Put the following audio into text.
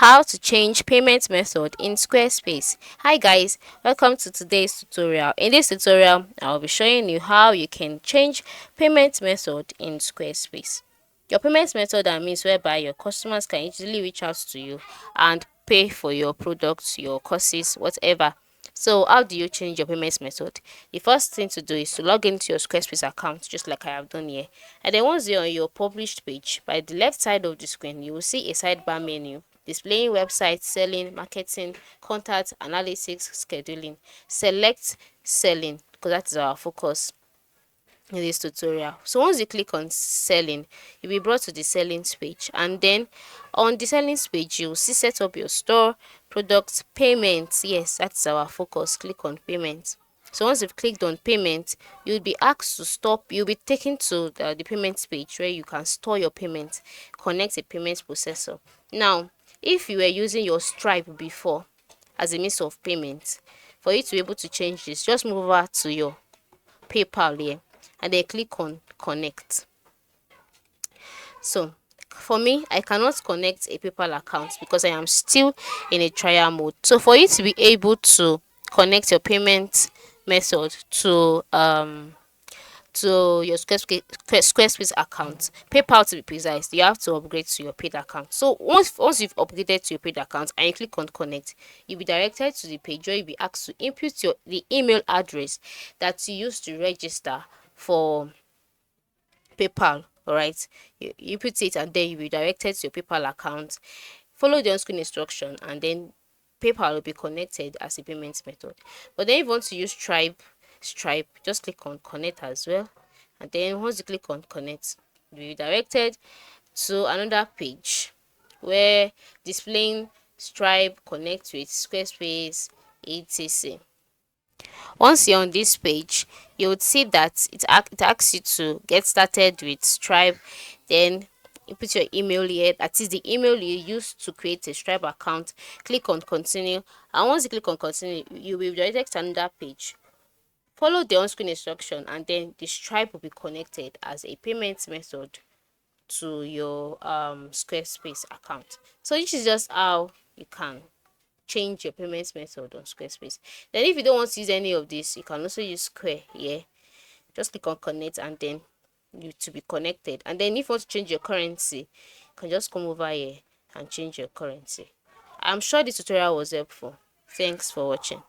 How to change payment method in Squarespace. Hi guys, welcome to today's tutorial. In this tutorial, I'll be showing you how you can change payment method in Squarespace. Your payment method means whereby your customers can easily reach out to you and pay for your products, your courses, whatever. So how do you change your payment method? The first thing to do is to log into your Squarespace account, just like I have done here. And then once you're on your published page, by the left side of the screen, you will see a sidebar menu displaying website, selling, marketing, contact, analytics, scheduling. Select selling because that is our focus in this tutorial. So once you click on selling, you'll be brought to the settings page, and then on the settings page you'll see set up your store, products, payments. Yes, that's our focus. Click on payments. So once you've clicked on payment, you'll be asked to stop. You'll be taken to the payments page where you can store your payment, connect a payment processor. Now, if you were using your Stripe before as a means of payment, for you to be able to change this, just move over to your PayPal here and then click on connect. So for me, I cannot connect a PayPal account because I am still in a trial mode. So for you to be able to connect your payment method to your Squarespace account, PayPal to be precise, you have to upgrade to your paid account. So once you've upgraded to your paid account and you click on connect, you'll be directed to the page where you'll be asked to input the email address that you used to register for PayPal. All right, you put it and then you'll be directed to your PayPal account. Follow the on-screen instruction and then PayPal will be connected as a payment method. But then if you want to use Stripe, just click on connect as well, and then once you click on connect, you'll be directed to another page where displaying Stripe connect with Squarespace etc. Once you're on this page, you would see that it asks you to get started with Stripe. Then you put your email here, that is the email you used to create a Stripe account. Click on continue, and once you click on continue, you will be directed to another page. Follow the on-screen instruction and then the Stripe will be connected as a payment method to your Squarespace account. So this is just how you can change your payment method on Squarespace. Then if you don't want to use any of this, you can also use Square here. Just click on connect and then you to be connected. And then if you want to change your currency, you can just come over here and change your currency. I'm sure this tutorial was helpful. Thanks for watching.